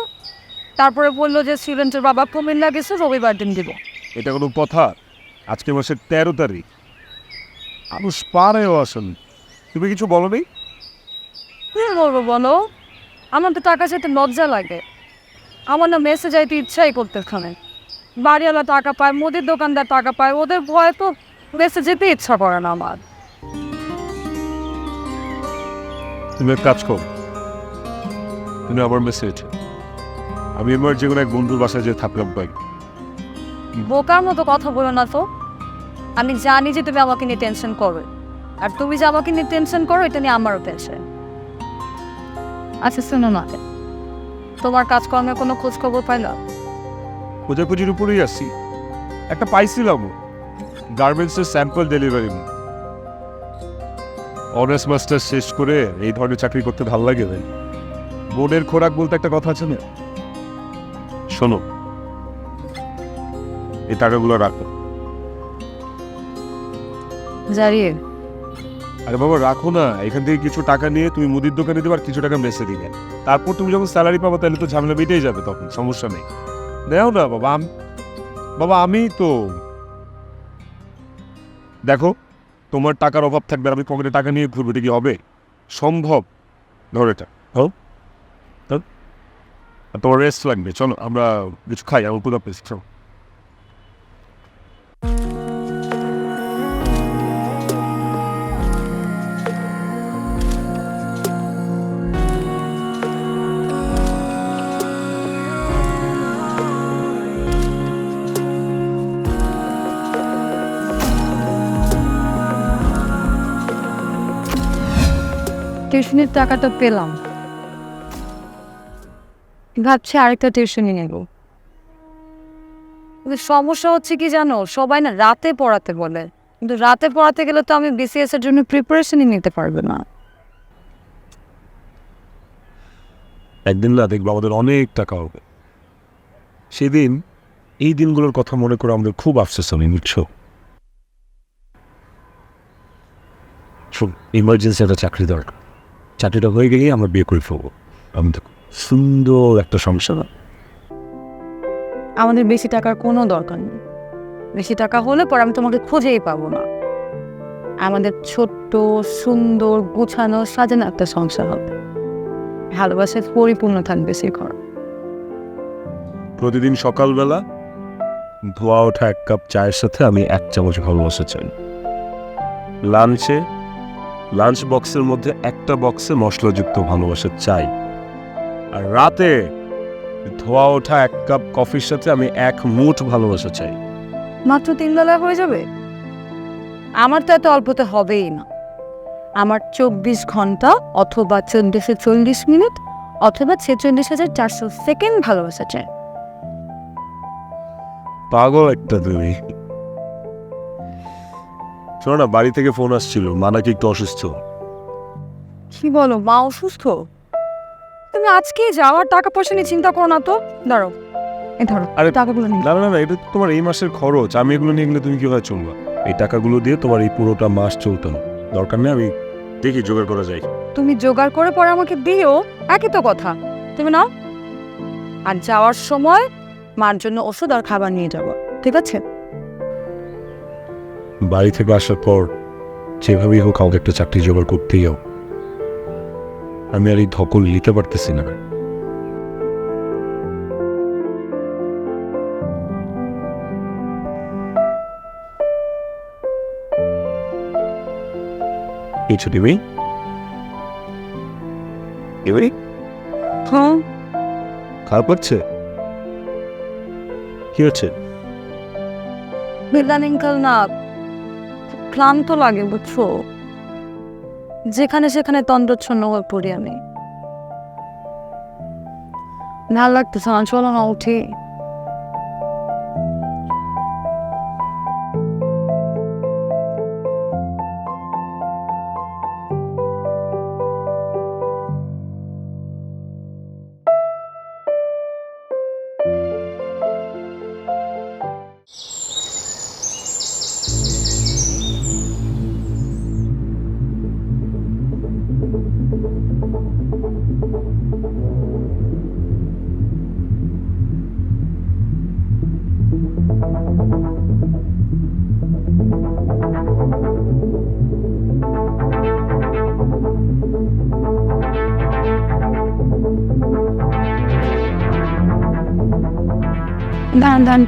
তারপরে বললো যে স্টুডেন্টের বাবা কুমিল্লা গেছে, রবিবার দিন দিব। এটা কোনো কথা? আজকে মাসের 13 তারিখ, মানুষ পারেও আসেন, তুমি কিছু বলো নি? কি বলবো বলো, আমার তো টাকা চাইতে লজ্জা লাগে। আমার না মেসে যাইতে ইচ্ছাই করতে খানে। বাড়িওয়ালা টাকা পায়, মুদির দোকানদার টাকা পায়, ওদের ভয়ে তো দেশে যেতে ইচ্ছা করে না আমার। তুমি এক কাজ করো, তুমি আমার মেসেজ, আমি আমার যে কোনো এক বন্ধুর বাসায় যে থাকলাম পাই। বোকার মতো কথা বলো না তো। আমি জানি যে তুমি আমাকে নিয়ে টেনশন করো, আর তুমি যে আমাকে নিয়ে টেনশন করো এটা নিয়ে আমারও টেনশন। আচ্ছা শোনো না, তোমার কাজকর্মের কোনো খোঁজ খবর পাইলা? খোঁজাখুঁজির উপরেই আসছি, একটা পাইছিলাম গার্মেন্টসের স্যাম্পল ডেলিভারি। অনার্স মাস্টার শেষ করে এই ধরনের চাকরি করতে ভালো লাগে ভাই। বোনের খোরাক বলতে একটা কথা আছে না, শোনো এই টাকাগুলো রাখো। জারিয়ে আরে বাবা রাখো না, এখান থেকে কিছু টাকা নিয়ে তুমি মুদির দোকানে দেবে আর কিছু টাকা মেসে দিবে, তারপর তুমি যখন স্যালারি পাবো তাহলে তো ঝামেলা মিটেই যাবে, তখন সমস্যা নেই। নেও না বাবা, বাবা আমি তো দেখো তোমার টাকার অভাব থাকবে আর আমি পকেটে টাকা নিয়ে ঘুরবো, এটা কি হবে সম্ভব? ধর এটা হোক, তোমার রেস্ট লাগবে, চলো আমরা কিছু খাই, আমার পুরো পেয়েছি, চলো। টিউশনের টাকাটা পেলাম, ভাবছি আরেকটা টিউশনই নেব। কিন্তু সমস্যা হচ্ছে কি জানো, সবাই না রাতে পড়াতে বলে, কিন্তু রাতে পড়াতে গেলে তো আমি বিসিএস এর জন্য প্রিপারেশনই নিতে পারবো না। একদিন না দেখবো আমাদের অনেক টাকা হবে, সেদিন এই দিনগুলোর কথা মনে করে আমাদের খুব আফসোস হবে, বুঝছো? ইমার্জেন্সি একটা চাকরি দরকার, চাকরিটা হয়ে গেলেই আমরা বিয়ে করে ফেলবো, আমি তো সুন্দর একটা সংসার। আমাদের বেশি টাকার কোনো দরকার নেই, বেশি টাকা হলে পর আমি তোমাকে খুঁজেই পাবো না। আমাদের ছোট্ট সুন্দর গুছানো সাজানো একটা সংসার হবে, ভালোবাসায় পরিপূর্ণ থাকবে সে ঘর। প্রতিদিন সকালবেলা ধোয়া ওঠা এক কাপ চায়ের সাথে আমি 1 চামচ ভালোবাসা চাই। লাঞ্চ বক্সের মধ্যে একটা বক্সে মশলাযুক্ত ভালোবাসা চাই। আর রাতে ধোয়া ওঠা 1 কাপ কফির সাথে আমি 1 মুঠ ভালোবাসা চাই। মাত্র 3 বেলা হয়ে যাবে? আমার তো এত অল্পতে হবেই না। আমার 24 ঘন্টা অথবা 40 মিনিট অথবা 46,400 সেকেন্ড ভালোবাসা চাই। পাগল একটা তুমি। শোনো না, বাড়ি থেকে ফোন আসছিল, মা নাকি একটু অসুস্থ। কি বলো, মা অসুস্থ? তুমি আজকে যাওয়ার টাকা পয়সা নিয়ে চিন্তা করো না তো। দাঁড়াও, এই ধরো আরে টাকাগুলো নিয়ে। না না না, এটা তো তোমার এই মাসের খরচ, আমি এগুলো নিয়ে গেলে তুমি কিভাবে চলবা? এই টাকাগুলো দিয়ে তোমার এই পুরোটা মাস চলতো না, দরকার নেই, আমি দেখি জোগাড় করা যায়। তুমি জোগাড় করে পরে আমাকে দিও, একই তো কথা। তুমি নাও, আর যাওয়ার সময় মার জন্য ওষুধ আর খাবার নিয়ে যাবো, ঠিক আছে? বাড়ি থেকে আসার পর যেভাবেই হোক আমাকে একটা চাকরি জোগাড় করতেই হোক, আমি আর এই ধকল নিতে পারতেছি না। কিছু দিবি? হ্যাঁ, খারাপ লাগছে? কি হচ্ছে? ইদানিংকাল না খুব ক্লান্ত লাগে, বুঝছো? যেখানে সেখানে তন্দ্রচ্ছন্ন হয়ে পড়ি আমি। ভালো লাগতেছে না, চলো না উঠি। দাঁড়ান দাঁড়ান,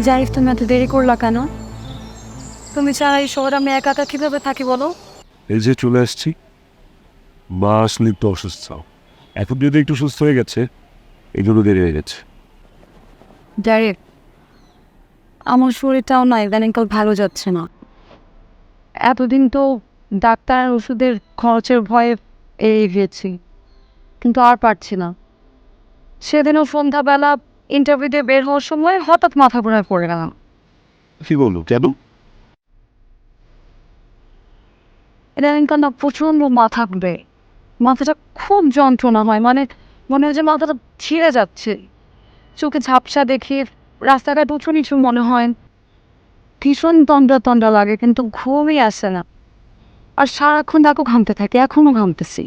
জারিফ, তুমি এত দেরি করলা কেন? তুমি ছাড়া এই শহরে আমি একা একা কীভাবে থাকি বলো? এই যে চলে আসছি, মা আসলে একটু অসুস্থ, এখন যদি একটু সুস্থ হয়ে গেছে এই জন্য দেরি হয়ে গেছে। জারিফ, আমার শরীরটাও না ইদানিংকাল ভালো যাচ্ছে না। এতদিন তো ডাক্তার আর ওষুধের খরচের ভয়ে এড়িয়ে গিয়েছি, কিন্তু আর পারছি না। সেদিনও সন্ধ্যাবেলা ইন্টারভিউ দিয়ে বের হওয়ার সময় হঠাৎ মাথা ঘোরায় পড়ে গেলাম। কি বললো, কেন? ইদানিংকাল না প্রচণ্ড মাথা ঘুরে, মাথাটা খুব যন্ত্রণা হয়, মানে মনে হয় যে মাথাটা ছিঁড়ে যাচ্ছে। চোখে ঝাপসা দেখি, রাস্তাঘাট উঁচু নিচু মনে হয়, ভীষণ তন্দ্রা তন্দ্রা লাগে, কিন্তু ঘুমই আসে না। আর সারাক্ষণ দেখো ঘামতে থাকি, এখনও ঘামতেছি।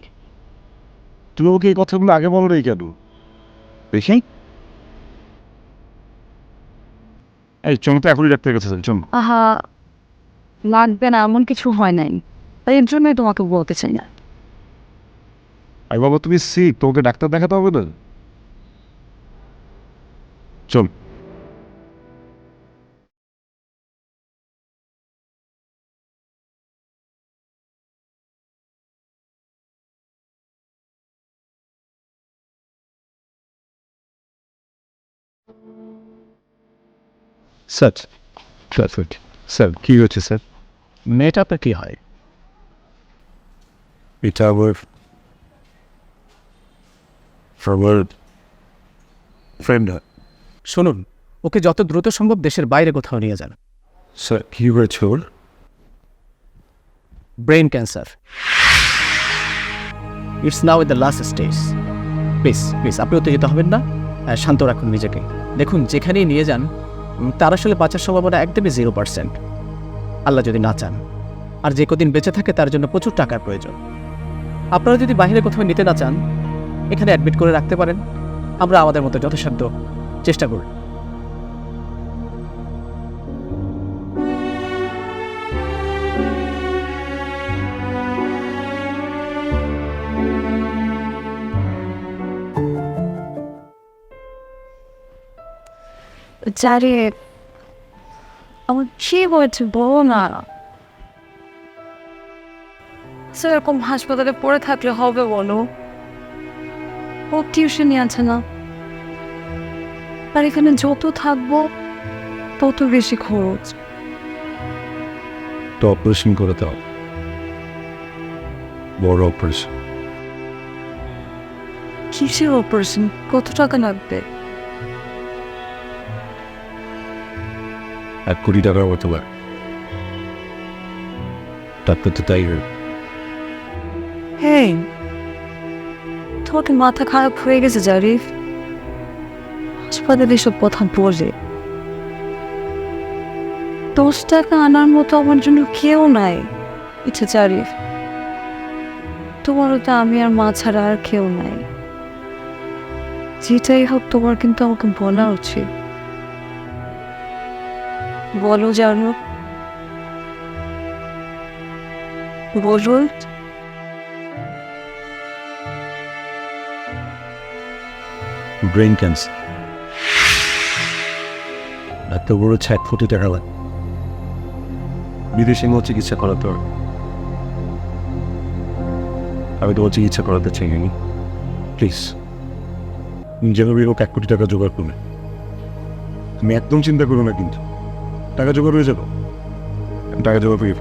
তুমি ওকে এই কথাগুলো আগে বলো নাই কেন? দেখি, এই চলো তো এখনই ডাক্তারের কাছে চল। আহা, লাগবে না, এমন কিছু হয় নাই, তাই এর জন্যই তোমাকে বলতে চাই না। আরে বাবা, তুমি সিক, তোমাকে ডাক্তার দেখাতে হবে না? চল। স্যার স্যার স্যার কী হচ্ছে স্যার? মেয়েটা আপনার কি হয়? এটা আমার ফ্রেন্ড হয়। শুনুন, ওকে যত দ্রুত সম্ভব দেশের বাইরে কোথাও নিয়ে যান। স্যার কী হয়েছে ওর? Brain cancer, it's now in the last stage. Please please আপনি উত্তেজিত হবেন না, শান্ত রাখুন নিজেকে। দেখুন, যেখানেই নিয়ে যান তার আসলে বাঁচার সম্ভাবনা একদমই 0%, আল্লাহ যদি না চান। আর যে কদিন বেঁচে থাকে তার জন্য প্রচুর টাকার প্রয়োজন। আপনারা যদি বাইরে কোথাও নিতে না চান, এখানে অ্যাডমিট করে রাখতে পারেন, আমরা আমাদের মতো যথাসাধ্য চেষ্টা করি। জারে আমার কি হয়েছে বলো না। সেরকম হাসপাতালে পড়ে থাকলে হবে বলো? ও টিউশনই আছে না, আর এখানে যত থাকবো তত বেশি খরচ। তো অপারেশন করে দাও, বড় অপারেশন। কিসের অপারেশন? কত টাকা লাগবে? 1 কোটি টাকার মতো লাগে। ডাক্তার তো তাই হ্যাঁ, তোমার কি মাথা খারাপ হয়ে গেছে জারিফ? হাসপাতালে এসব কথা বলে 10 টাকা আনার মতো আমার জন্য কেউ নাই। ইচ্ছে জারিফ, তোমারও তো আমি আর মা ছাড়া আর কেউ নাই। যেটাই হোক তোমার কিন্তু আমাকে বলা উচিত। বলো জানো, বলো। Brain cancer. ডাক্তার বলেছে 1 কোটি টাকা লাগে। বিদেশে নিয়ে চিকিৎসা করাতে হবে। আমি তোমার চিকিৎসা করাতে চাইনি। প্লিজ যেভাবে হোক 1 কোটি টাকা জোগাড় করবে। আমি একদম চিন্তা করো না, কিন্তু টাকা জোগাড় হয়ে যাবো। টাকা জোগাড় করে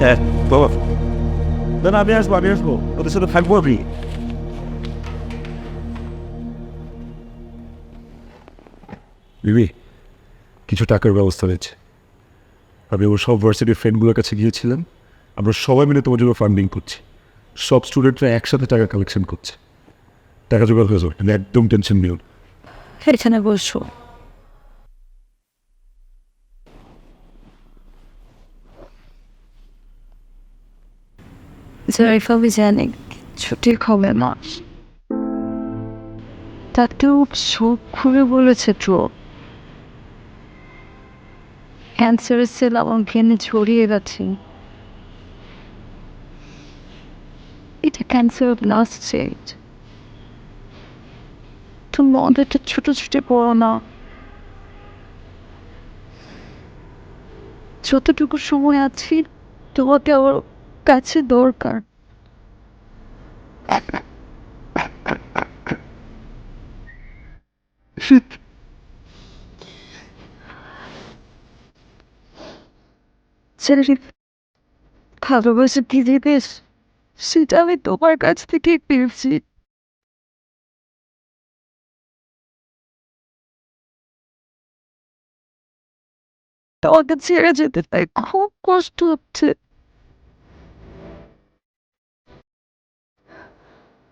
হ্যাঁ বাবা, না আমি আসবো ওদের সাথে থাকবো আমি। বিবি, কিছু টাকার ব্যবস্থা হয়েছে। আমি ওর সব ভার্সিটির ফ্রেন্ডগুলোর কাছে গিয়েছিলাম। আমরা সবাই মিলে তোমার জন্য ফান্ডিং করছি। সব স্টুডেন্টরা একসাথে টাকা কালেকশন করছে। টাকা জোগাড় হয়ে যাবে, একদম টেনশন নিও না। এখানে বসো। জারিফ, আমি জানি ছুটি হবে না, তাতেও চোখ খুলে বলেছে তো ক্যান্সারের সেল আমার ভেনে ছড়িয়ে গেছে। এটা ক্যান্সার লাস্ট স্টেজ। তুমি ওদেরটা ছোটো ছুটে পড়ো না। যতটুকু সময় আছি তোমাকে আমার কাছে দরকার। শরীফ, ভালোবাসা কি জিনিস সেটা আমি তোমার কাছ থেকে পেয়েছি। তোমাকে ছেড়ে যেতে তাই খুব কষ্ট হচ্ছে।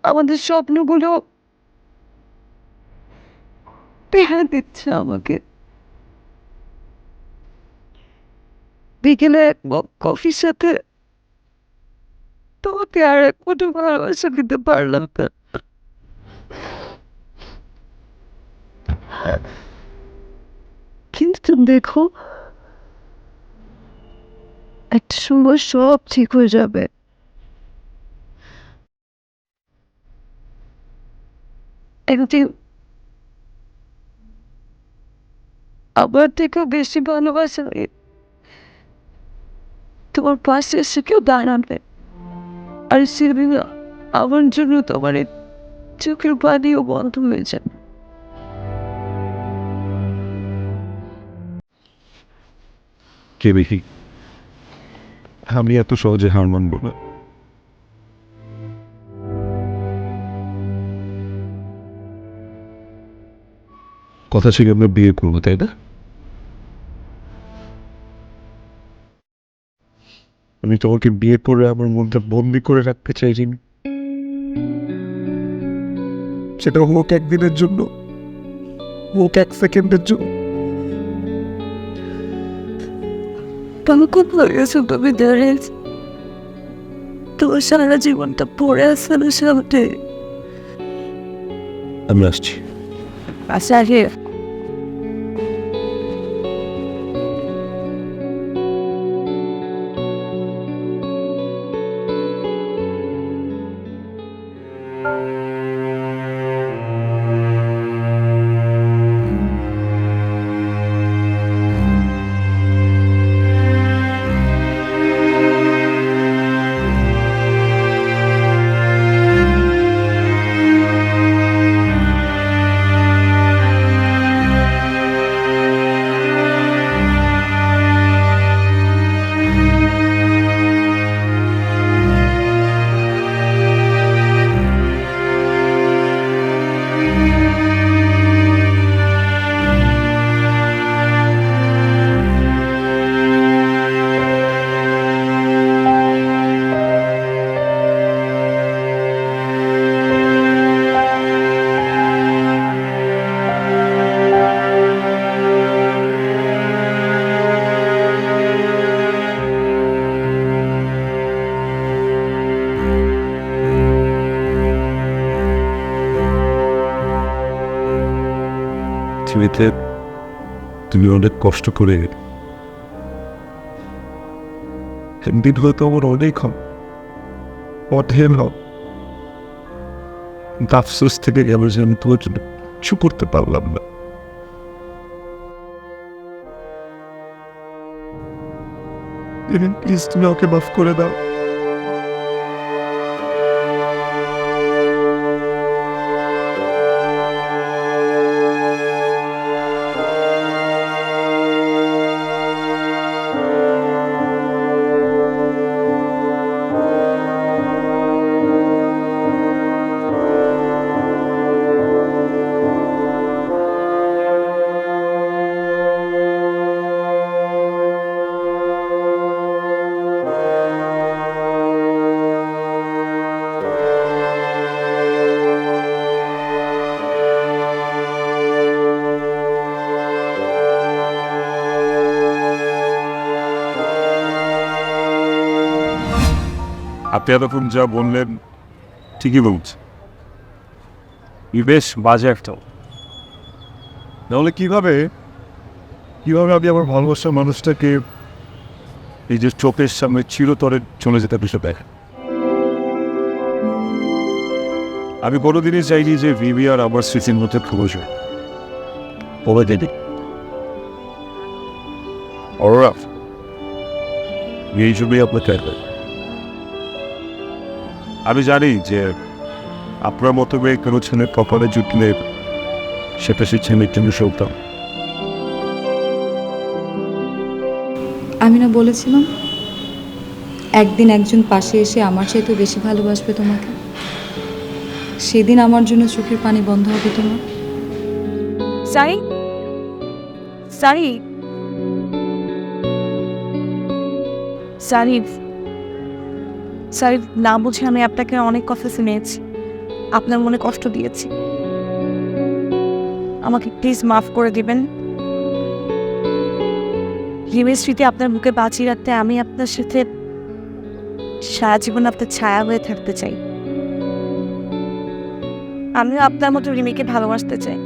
আমাদের স্বপ্নগুলো পেয়ে দিচ্ছে আমাকে। বিকেলে 1 মগ কফির সাথে তোমাকে আর 1 মুঠো ভালোবাসা দিতে পারলাম না। কিন্তু তুমি দেখো, একটা সময় সব ঠিক হয়ে যাবে। একদিন আমার থেকেও বেশি ভালোবাসা তোমার পাশে এসে কেউ দাঁড়াবে, আর সেদিন আমার জন্য তোমার এই চোখের পানিও বন্ধ হয়ে যাবে। কে বেশি আমি এত সহজে হার মানব না। কথা ছিল আমরা বিয়ে করবো, তাই না? আমি তোমাকে বিয়ে করে আমার মধ্যে বন্দি করে রাখতে চাই রিমি। সেটা হোক একদিনের জন্য, হোক 1 সেকেন্ডের জন্য। কেমন হয়েছে তুমি দাঁড়িয়ে, তোমার সারা জীবনটা পড়ে আসছে না সামনে। আমি আসছি। আচ্ছা আগে পৃথিবীতে তুমি অনেক কষ্ট করে একদিন হয়তো আমার অনেক অধেন আফসোস থেকে গেল যে আমি তোমার জন্য কিছু করতে পারলাম না। প্লিজ তুমি ওকে মাফ করে দাও। আপনি এতক্ষণ যা বললেন ঠিকই বলছে, বেশ বাজে একটা। তাহলে কিভাবে আমি আমার ভালোবাসার মানুষটাকে এই যে চোখের সামনে চিরতরে চলে যেতে বিষয় দেখ। আমি কোনোদিনই চাইনি যে ভিভি আর আমার স্মৃতির মধ্যে প্রয়োজন বলে দেবে ওরা এই জন্যই আপনাকে। আমি জানি যে আপনার মতো মেয়ে কোনো ছেলে কপালে জুটলে সেটা সে ছেলের জন্য সৌতাম। আমি না বলেছিলাম একদিন একজন পাশে এসে আমার চাইতেও বেশি ভালোবাসবে তোমাকে, সেদিন আমার জন্য চোখের পানি বন্ধ হবে তোমার। সারি সারি সারি সারি, না বুঝে আমি আপনাকে অনেক কথা শুনিয়েছি, আপনার মনে কষ্ট দিয়েছি, আমাকে প্লিজ মাফ করে দিবেন। রিমের স্মৃতি আপনার বুকে বাঁচিয়ে রাখতে আমি আপনার সাথে সারা জীবন আপনার ছায়া হয়ে থাকতে চাই। আমিও আপনার মতো রিমিকে ভালোবাসতে চাই।